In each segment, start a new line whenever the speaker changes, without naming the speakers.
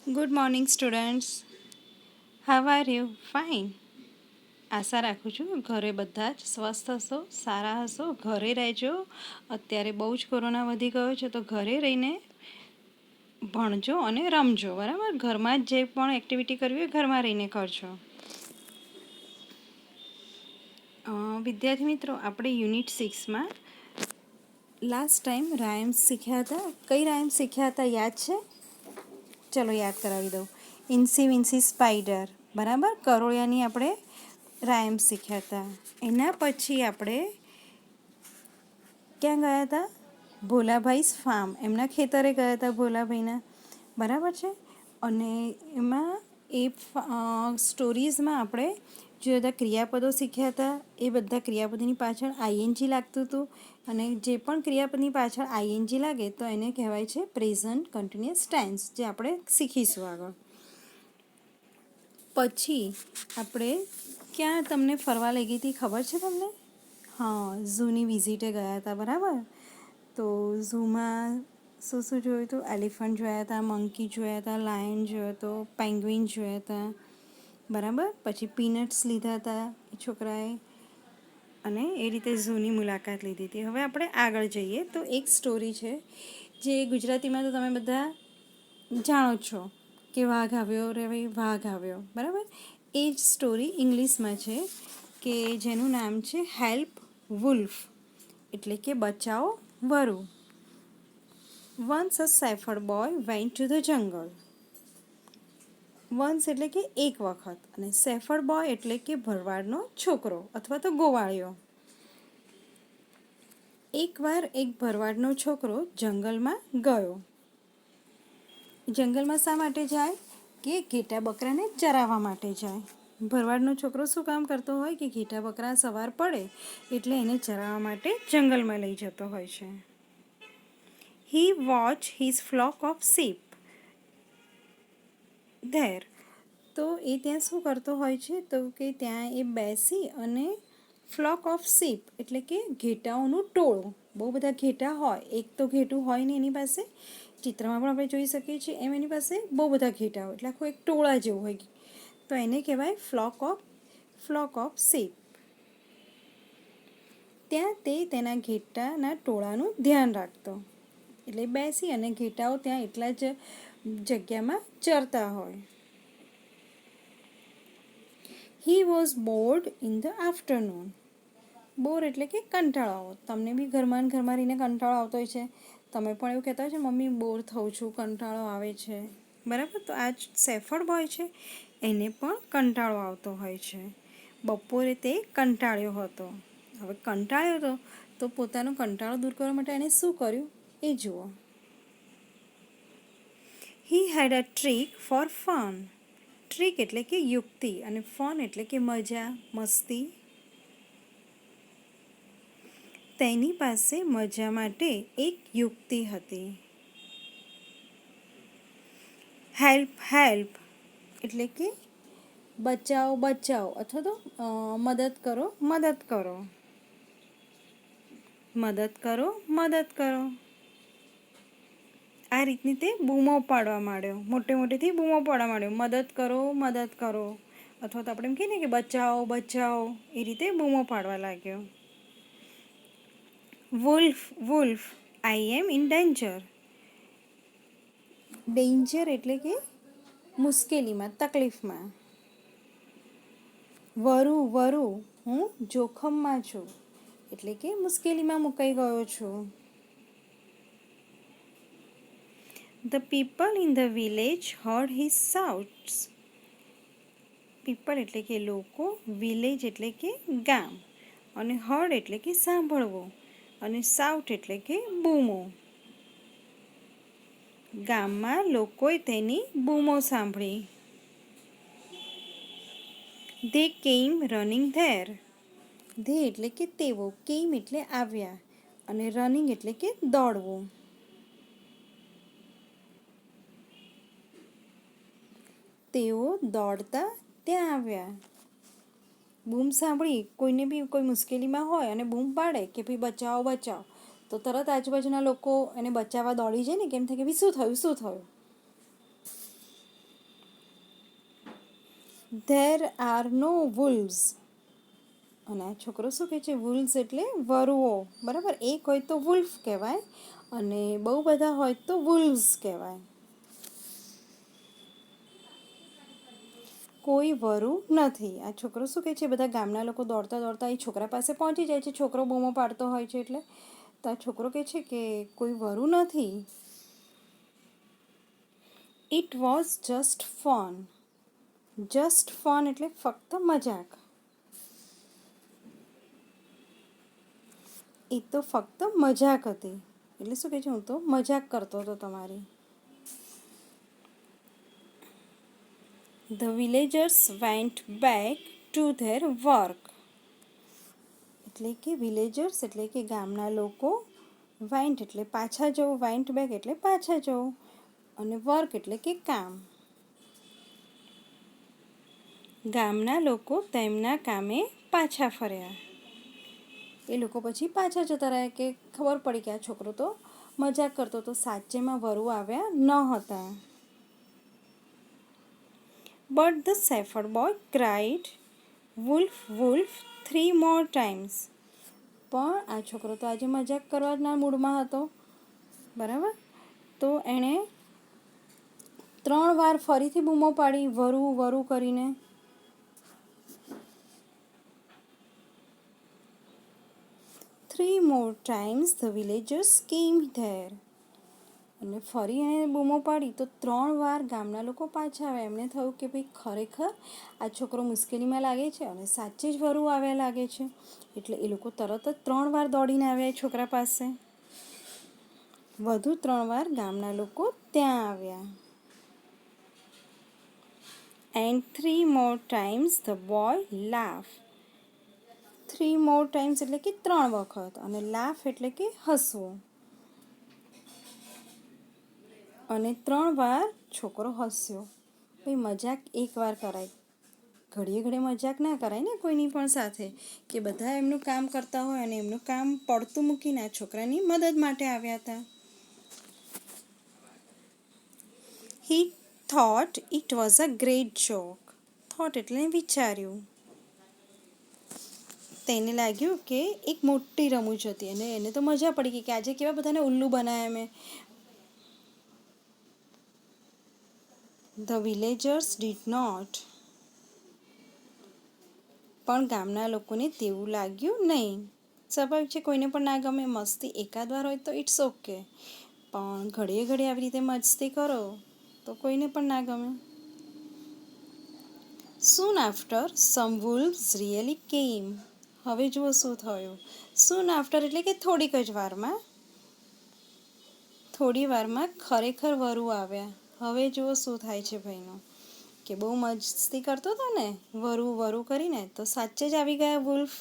Good morning students. How are you? Fine. આશા રાખું છું ઘરે બધા જ સ્વસ્થ હશો, સારા હશો. ઘરે રહેજો. અત્યારે બહુ જ કોરોના વધી ગયો છે, તો ઘરે રહીને ભણજો અને રમજો. બરાબર? ઘરમાં જ જે પણ એક્ટિવિટી કરવી હોય ઘરમાં રહીને કરજો. વિદ્યાર્થી મિત્રો, આપણે યુનિટ 6માં લાસ્ટ ટાઈમ રાઇમ્સ શીખ્યા હતા. કઈ રાઇમ્સ શીખ્યા હતા યાદ છે? ચલો યાદ કરાવી દઉં. ઇન્સી વિન્સી સ્પાઈડર, બરાબર? કરોળિયાની આપણે રાઇમ્સ શીખ્યા હતા. એના પછી આપણે ક્યાં ગયા હતા? ભોલાભાઈસ ફાર્મ, એમના ખેતરે ગયા હતા ભોલાભાઈના, બરાબર છે? અને એમાં એ સ્ટોરીઝમાં આપણે જે બધા ક્રિયાપદો શીખ્યા હતા એ બધા ક્રિયાપદોની પાછળ આઈએનજી લાગતું હતું. અને જે પણ ક્રિયાપદની પાછળ આઈએનજી લાગે તો એને કહેવાય છે પ્રેઝન્ટ કન્ટિન્યુઅસ ટેન્સ, જે આપણે શીખીશું આગળ. પછી આપણે ક્યાં તમને ફરવા લઈ ગઈ હતી ખબર છે તમને? હા, ઝૂની વિઝિટે ગયા હતા, બરાબર? તો ઝૂમાં શું શું જોયું હતું? એલિફન્ટ જોયા હતા, મંકી જોયા હતા, લાયન જોયો હતો, પેંગ્વિન જોયા હતા, બરાબર? પછી પીનટ્સ લીધા હતા એ છોકરાએ, અને એ રીતે ઝૂની મુલાકાત લીધી હતી. હવે આપણે આગળ જઈએ તો એક સ્ટોરી છે જે ગુજરાતીમાં તો તમે બધા જાણો છો કે વાઘ આવ્યો રે ભાઈ, વાઘ આવ્યો, બરાબર? એ જ સ્ટોરી ઇંગ્લિશમાં છે કે જેનું નામ છે હેલ્પ વુલ્ફ, એટલે કે બચાવો વરુ. Once a shepherd boy went to the jungle. Once એટલે કે એક વખત, અને શેફર્ડ બોય એટલે કે ભરવાડનો છોકરો અથવા તો ગોવાળિયો. એકવાર એક ભરવાડનો છોકરો જંગલમાં ગયો. જંગલમાં શા માટે જાય? કે ઘેટા બકરાને ચરાવવા માટે જાય. ભરવાડનો છોકરો શું કામ કરતો હોય? કે ઘેટા બકરા સવાર પડે એટલે એને ચરાવવા માટે જંગલમાં લઈ જતો હોય છે. He watched his flock of sheep there. તો એ ત્યાં શું કરતો હોય છે? તો કે ત્યાં એ બેસી અને ફ્લોક ઓફ શીપ એટલે કે ઘેટાઓનું ટોળું, બહુ બધા ઘેટા હોય, એક તો ઘેટું હોય ને એની પાસે, ચિત્રમાં પણ આપણે જોઈ શકીએ છીએ એમ, એની પાસે બહુ બધા ઘેટા હોય એટલે આખું એક ટોળા જેવું હોય, તો એને કહેવાય ફ્લોક ઓફ શીપ. ત્યાં તે તેના ઘેટાના ટોળાનું ધ્યાન રાખતો, એટલે બેસી અને ઘેટાઓ ત્યાં એટલા જ જગ્યામાં ચરતા હોય. He was bored in the afternoon. બોર એટલે કે કંટાળો આવો. તમને બી ઘરમાં રહીને કંટાળો આવતો હોય છે. તમે પણ એવું કહેતા હોય છે મમ્મી બોર થઉં છું, કંટાળો આવે છે, બરાબર? તો આ જ શેફર્ડ બોય છે, એને પણ કંટાળો આવતો હોય છે. બપોરે તે કંટાળ્યો હતો. હવે કંટાળ્યો હતો તો પોતાનો કંટાળો દૂર કરવા માટે એણે શું કર્યું એ જુઓ. He had a trick for fun. Trick એટલે કે યુક્તિ, અને ફન એટલે કે મજા, મસ્તી. તેની પાસે મજા માટે એક યુક્તિ હતી. હેલ્પ એટલે કે બચાવો અથવા તો મદદ કરો. આ રીતની તે બૂમો પાડવા માંડ્યો, મોટેથી બૂમો પાડવા માંડ્યો, મદદ કરો, અથવા તો આપણે એમ કહીએ ને કે બચાવો, એ રીતે બૂમો પાડવા લાગ્યો. Wolf, I am in danger. Danger એટલે કે મુશ્કેલીમાં, તકલીફમાં. વરુ, હું જોખમમાં છું, એટલે કે મુશ્કેલીમાં મુકાઈ ગયો છું. The people in the village heard his shouts. People એટલે કે લોકો, વિલેજ એટલે કે ગામ, અને હર્ડ એટલે કે સાંભળવો, અને શાઉટ એટલે કે બૂમો. ગામમાં લોકોએ તેની બૂમો સાંભળી. They came running there. They એટલે કે તેઓ, came એટલે આવ્યા, અને running એટલે કે દોડવું. તેઓ દોડતા ત્યાં આવ્યા. બૂમ સાંભળી, કોઈને બી કોઈ મુશ્કેલીમાં હોય અને બૂમ પાડે કે ભાઈ બચાવો, તો તરત આજુબાજુના લોકો એને બચાવવા દોડી જાય ને, કેમ થાય કે ભાઈ શું થયું. ધેર આર નો વુલ્વ્સ. અને આ છોકરો શું કહે છે? વુલ્વ્સ એટલે વરુઓ, બરાબર? એક હોય તો વુલ્ફ કહેવાય અને બહુ બધા હોય તો વુલ્વ્સ કહેવાય. કોઈ વરુ નથી. આ છોકરો શું કહે છે? બધા ગામના લોકો દોડતા દોડતા એ છોકરા પાસે પહોંચી જાય છે. છોકરો બૂમો પાડતો હોય છે એટલે. તો આ છોકરો કહે છે કે કોઈ વરુ નથી. It was just fun. Just fun એટલે ફક્ત મજાક. એ તો ફક્ત મજાક હતી. એટલે શું કહે છે? હું તો મજાક કરતો હતો તમારી. The villagers went back to their work. એટલે કે વિલેજર્સ એટલે કે ગામના લોકો, વાઇન્ટ એટલે પાછા જવું, વાઇન્ટ બેક એટલે પાછા જવું, અને વર્ક એટલે કે કામ. ગામના લોકો તેમના કામે પાછા ફર્યા. એ લોકો પછી પાછા જતા રહ્યા કે ખબર પડી કે આ છોકરો તો મજાક કરતો તો, સાચેમાં વરુ આવ્યા ન હતા. But the shepherd boy cried, "Wolf, wolf," 3 more times. પણ આ છોકરો તો આજે મજાક કરવાના મૂડમાં હતો, બરાબર? તો એણે 3 વાર ફરીથી બૂમો પાડી, વરુ વરુ કરીને. Three more times the villagers came there. અને ફરી એણે બૂમો પાડી તો 3 વાર ગામના લોકો પાછા આવ્યા. એમને થયું કે ભાઈ ખરેખર આ છોકરો મુશ્કેલીમાં લાગે છે અને સાચે જ વરુ આવ્યા લાગે છે. એટલે એ લોકો તરત જ 3 વાર દોડીને આવ્યા એ છોકરા પાસે. વધુ 3 વાર ગામના લોકો ત્યાં આવ્યા. And 3 more times the boy laughed. 3 more times એટલે કે 3 વખત, અને laugh એટલે કે હસવું. અને 3 વાર છોકરો હસ્યો. ભાઈ મજાક એકવાર કરાય, ઘડીએ ઘડીએ મજાક ના કરાય ને કોઈની પણ સાથે, કે બધા એમનું કામ કરતા હોય અને એમનું કામ પડતું મૂકીને આ છોકરાની મદદ માટે આવ્યા હતા. He thought it was a great joke. Thought એટલે વિચાર્યું. તેને લાગ્યું કે એક મોટી રમૂજ હતી અને એને તો મજા પડી ગઈ કે આજે કેવા બધાને ઉલ્લુ બનાવ્યા મેં. The villagers did not. પણ ગામના લોકોને તેવું લાગ્યું નહીં. સ્વાભાવિક છે, કોઈને પણ ના ગમે મસ્તી. એકાદ વાર હોય તો ઇટ્સ ઓકે, પણ ઘડીએ ઘડીએ આવી રીતે મસ્તી કરો તો કોઈને પણ ના ગમે. Soon after some wolves really came. હવે જુઓ શું થયું. Soon after એટલે કે થોડીક જ વારમાં, થોડી વારમાં ખરેખર વરુ આવ્યા. હવે જુઓ શું થાય છે ભાઈનો, કે બહુ મસ્તી કરતો હતો ને વરુ વરુ કરીને, તો સાચે જ આવી ગયા વુલ્ફ.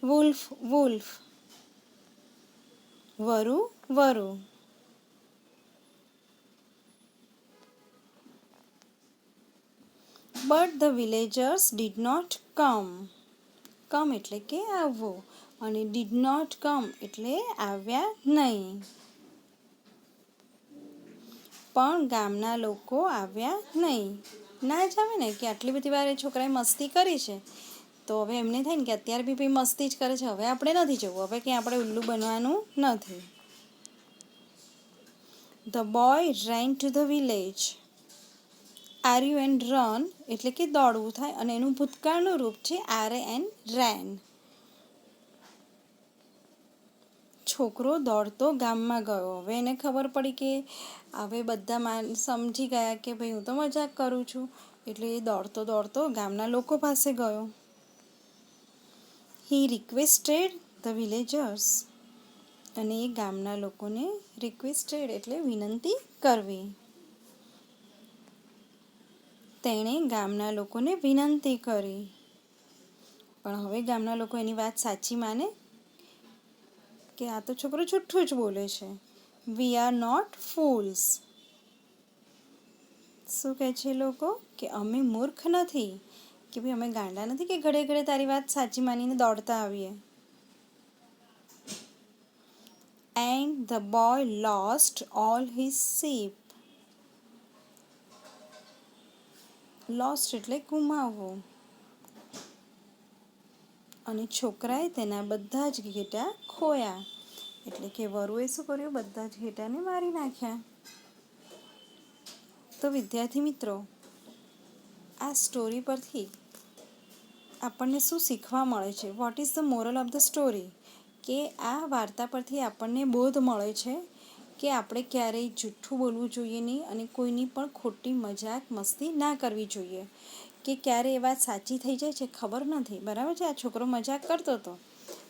વુલ્ફ વુલ્ફ, વરુ વરુ. But the villagers did not come. Come એટલે કે આવવું, અને did not come એટલે આવ્યા નહીં. પણ ગામના લોકો આવ્યા નહીં. ના જ આવે ને, કે આટલી બધી વાર એ છોકરાએ મસ્તી કરી છે તો હવે એમને થાય ને કે અત્યારે બી ભાઈ મસ્તી જ કરે છે, હવે આપણે નથી જવું, હવે ક્યાં આપણે ઉલ્લુ બનવાનું નથી. The boy ran to the village. RU and run એટલે કે દોડવું થાય, અને એનું ભૂતકાળનું રૂપ છે RAN, ran. છોકરો દોડતો ગામમાં ગયો. હવે એને ખબર પડી કે હવે બધા સમજી ગયા કે ભાઈ હું તો મજાક કરું છું, એટલે એ દોડતો દોડતો ગામના લોકો પાસે ગયો. He requested the villagers. અને એ ગામના લોકોને રિક્વેસ્ટેડ એટલે વિનંતી કરવી. તેણે ગામના લોકોને વિનંતી કરી. પણ હવે ગામના લોકો એની વાત સાચી માને કે આ તો છોકરો જુઠ્ઠું જ બોલે છે. We are not fools. શું કહે છે લોકો? કે અમે મૂર્ખ નથી, કે ભાઈ અમે ગાંડા નથી કે ઘડે ઘડે તારી વાત સાચી માનીને દોડતા આવીએ. And the boy lost all his sheep. Lost એટલે ગુમાવવો. અને છોકરાએ તેના બધા જ ઘેટાં ખોયા. એટલે કે વરુએ શું કર્યું? બધા જ ઘેટાને મારી નાખ્યા. તો વિદ્યાર્થી મિત્રો, આ સ્ટોરી પરથી આપણને શું શીખવા મળે છે? What is the moral of the story? કે આ વાર્તા પરથી આપણને બોધ મળે છે કે આપણે ક્યારેય જૂઠું બોલવું જોઈએ નહીં અને કોઈની પણ ખોટી મજાક મસ્તી ના કરવી જોઈએ. કે ક્યારે એ વાત સાચી થઈ જાય છે ખબર નથી, બરાબર છે? આ છોકરો મજાક કરતો હતો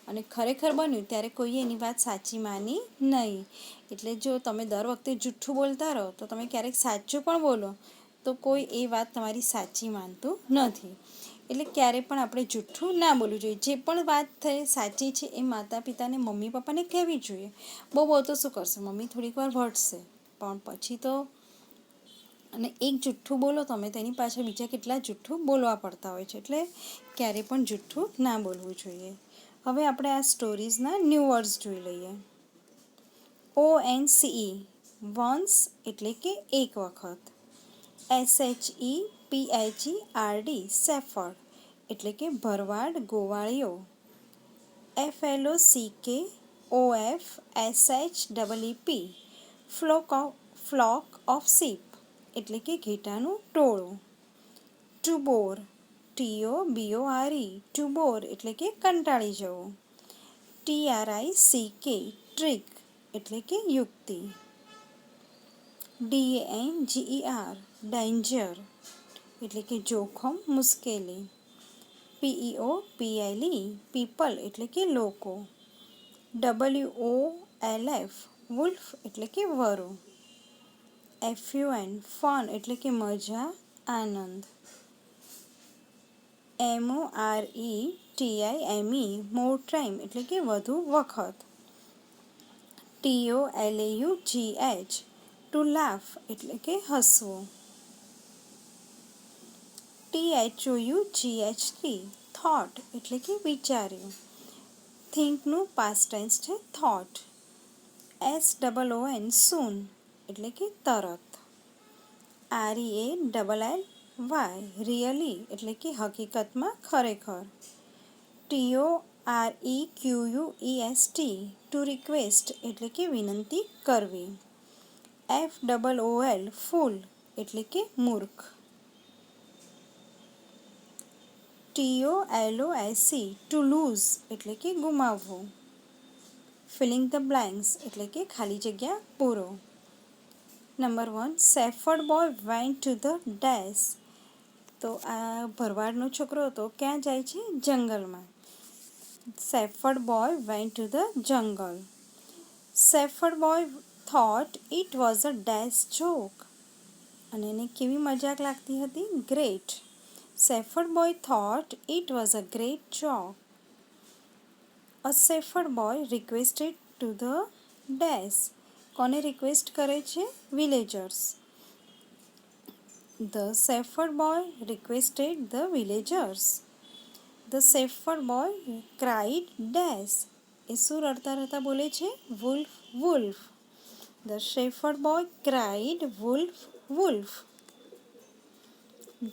અને ખરેખર બન્યું ત્યારે કોઈએ એની વાત સાચી માની નહીં. એટલે જો તમે દર વખતે જૂઠું બોલતા રહો તો તમે ક્યારેક સાચું પણ બોલો તો કોઈ એ વાત તમારી સાચી માનતું નથી. એટલે ક્યારે પણ આપણે જૂઠું ના બોલવું જોઈએ. જે પણ વાત થઈ સાચી છે એ માતા પિતાને, મમ્મી પપ્પાને કહેવી જોઈએ. બહુ તો શું કરશે? મમ્મી થોડીક વાર વઢશે, પણ પછી તો અને એક જુઠ્ઠું બોલો તમે તેની પાછળ બીજા કેટલા જુઠ્ઠું બોલવા પડતા હોય છે. એટલે ક્યારે પણ જુઠ્ઠું ના બોલવું જોઈએ. હવે આપણે આ સ્ટોરીઝના ન્યૂ વર્ડ્સ જોઈ લઈએ. ONCE વન્સ એટલે કે એક વખત. SHEPHERD શેફર્ડ એટલે કે ભરવાડ, ગોવાળિયો. FLOCKOFSHEEP ફ્લોક ઓફ શીપ એટલે કે ઘેટાનું ટોળું. ટુ બોર TOBORE ટુ બોર એટલે કે કંટાળી જવું. TRICK ટ્રીક એટલે કે યુક્તિ. DANGER ડેન્જર એટલે કે જોખમ, મુશ્કેલી. PEOPLE પીપલ એટલે કે લોકો. WOLF વુલ્ફ એટલે કે વરુ. FUN ફન એટલે કે મજા, આનંદ. MORETIME મોર ટાઈમ એટલે કે વધુ વખત. TOLAUGH ટુ લાફ એટલે કે હસવું. THOUGHT થોટ એટલે કે વિચાર્યું. થિંકનું પાસ્ટ ટેન્સ છે થોટ. SOON સૂન એટલે કે તરત. REALLY રિયલી એટલે કે હકીકતમાં, ખરેખર. TOREQUEST ટુ રિક્વેસ્ટ એટલે કે વિનંતી કરવી. FOOL ફૂલ એટલે કે મૂર્ખ. TOLOS ટુ લૂઝ એટલે કે ગુમાવવું. ફિલિંગ ધ બ્લેન્ક્સ એટલે કે ખાલી જગ્યા પૂરો. Number 1 shepherd boy went to the dash. તો આ ભરવાડનો છોકરો હતો, ક્યાં જાય છે? જંગલમાં. Shepherd boy went to the જંગલ. Shepherd boy thought it was a dash joke. અને એને કેવી મજાક લાગતી હતી? Great. Shepherd boy thought it was a great joke. A shepherd boy requested to the dash. કોને રિક્વેસ્ટ કરે છે? Villagers. The shepherd boy requested the villagers. The shepherd boy cried dash. એ શું રડતા રડતા બોલે છે? Wolf, wolf. The shepherd boy cried wolf, wolf.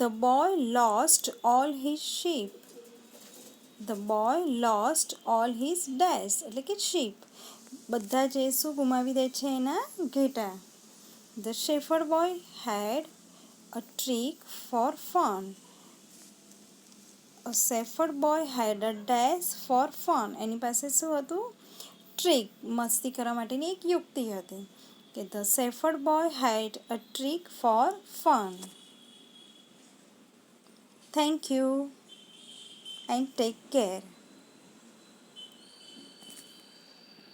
The boy lost all his sheep. The boy lost all his dash એટલે કે sheep. બધા જે શું ગુમાવી દે છે? એના ઘેટા. The shepherd boy had a trick for fun. A shepherd boy had a dash for fun. એની પાસે શું હતું? ટ્રીક, મસ્તી કરવા માટેની એક યુક્તિ હતી. કે the shepherd boy had a trick for fun. Thank you and take care.